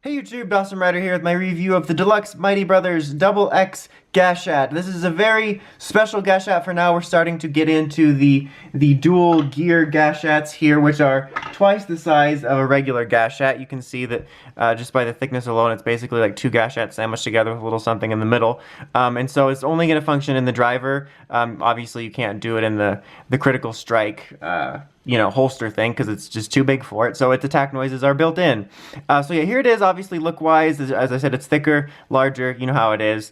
Hey YouTube, Dawson Rider here with my review of the Deluxe Mighty Brothers Double X Gashat. This is a very special Gashat for now. We're starting to get into the dual gear Gashats here, which are twice the size of a regular Gashat. You can see that just by the thickness alone, it's basically like two Gashats sandwiched together with a little something in the middle. And so it's only going to function in the driver. Obviously, you can't do it in the critical strike holster thing because it's just too big for it. So its attack noises are built in. So yeah, here it is. Obviously, look-wise, as I said, it's thicker, larger. You know how it is.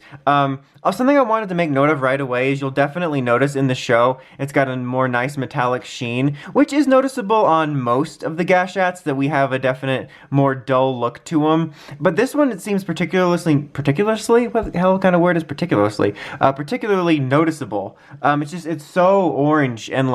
Something I wanted to make note of right away is you'll definitely notice in the show it's got a more nice metallic sheen, which is noticeable on most of the Gashats, that we have a definite more dull look to them. But this one, it seems particularly, what the hell kind of word is particularly? Particularly noticeable. It's so orange and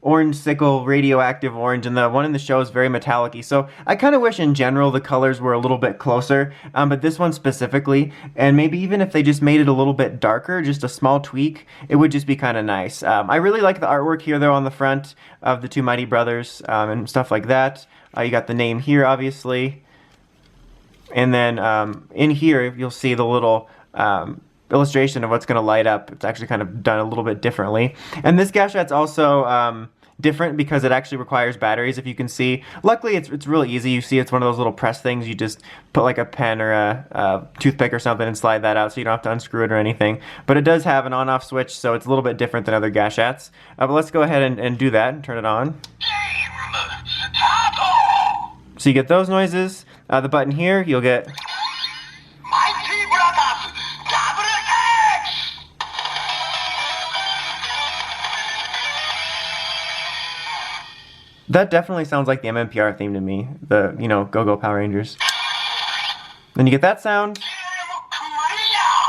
orange sickle, radioactive orange, and the one in the show is very metallic-y. So I kind of wish in general the colors were a little bit closer, but this one specifically, and maybe even if they just made it a little bit darker, just a small tweak, it would just be kind of nice. I really like the artwork here though on the front of the two Mighty Brothers and stuff like that. You got the name here obviously, and then in here you'll see the little illustration of what's going to light up. It's actually kind of done a little bit differently. And this Gashat's also different because it actually requires batteries, if you can see. Luckily, it's really easy. You see it's one of those little press things. You just put like a pen or a toothpick or something and slide that out so you don't have to unscrew it or anything. But it does have an on-off switch, so it's a little bit different than other Gashats. But let's go ahead and do that and turn it on. So you get those noises. The button here, you'll get... That definitely sounds like the MMPR theme to me, the, Go-Go Power Rangers. Then you get that sound,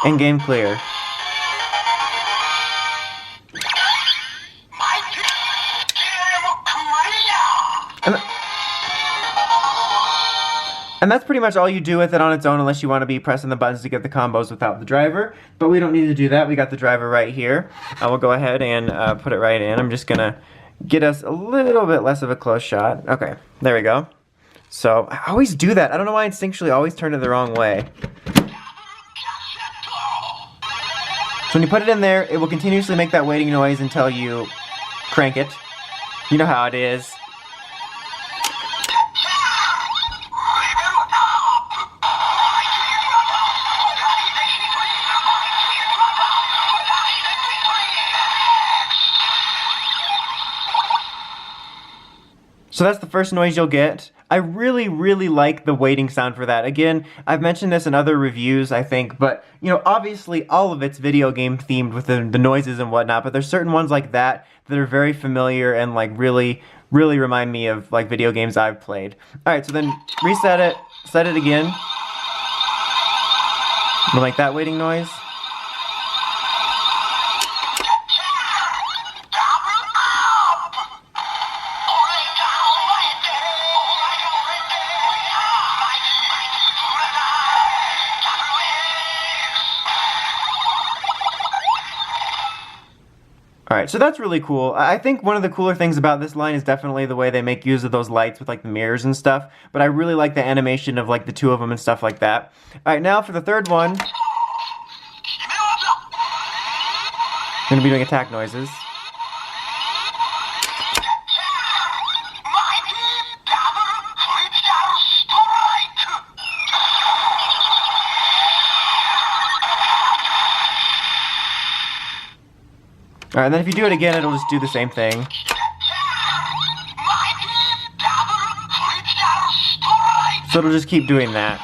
and game clear. And that's pretty much all you do with it on its own, unless you want to be pressing the buttons to get the combos without the driver. But we don't need to do that. We got the driver right here. We'll go ahead and put it right in. I'm just going to get us a little bit less of a close shot. Okay, there we go. So, I always do that. I don't know why I instinctually always turn it the wrong way. So when you put it in there, it will continuously make that waiting noise until you crank it. You know how it is. So that's the first noise you'll get. I really, really like the waiting sound for that. Again, I've mentioned this in other reviews, I think, but, obviously all of it's video game themed with the noises and whatnot, but there's certain ones like that that are very familiar and, really, really remind me of, video games I've played. Alright, so then reset it, set it again. You'll make that waiting noise. Alright, so that's really cool. I think one of the cooler things about this line is definitely the way they make use of those lights with the mirrors and stuff, but I really like the animation of the two of them and stuff like that. Alright, now for the third one, I'm going to be doing attack noises. Alright, and then if you do it again, it'll just do the same thing. So it'll just keep doing that.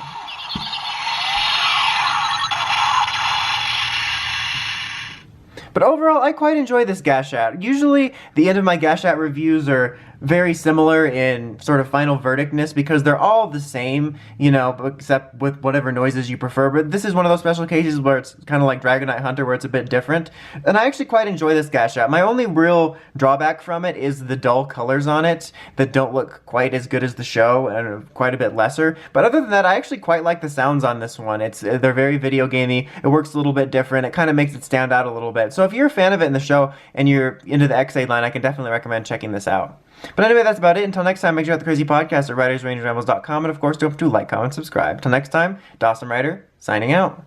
But overall, I quite enjoy this Gashat. Usually, the end of my Gashat reviews are very similar in sort of final verdictness because they're all the same, except with whatever noises you prefer. But this is one of those special cases where it's kind of like Dragonite Hunter, where it's a bit different. And I actually quite enjoy this Gashat. My only real drawback from it is the dull colors on it that don't look quite as good as the show and are quite a bit lesser. But other than that, I actually quite like the sounds on this one. They're very video gamey. It works a little bit different. It kind of makes it stand out a little bit. So if you're a fan of it in the show and you're into the X8 line, I can definitely recommend checking this out. But anyway, that's about it. Until next time, make sure you have the Crazy Podcast at writersrangerambles.com. And of course, don't forget to like, comment, subscribe. Till next time, Dawson Writer, signing out.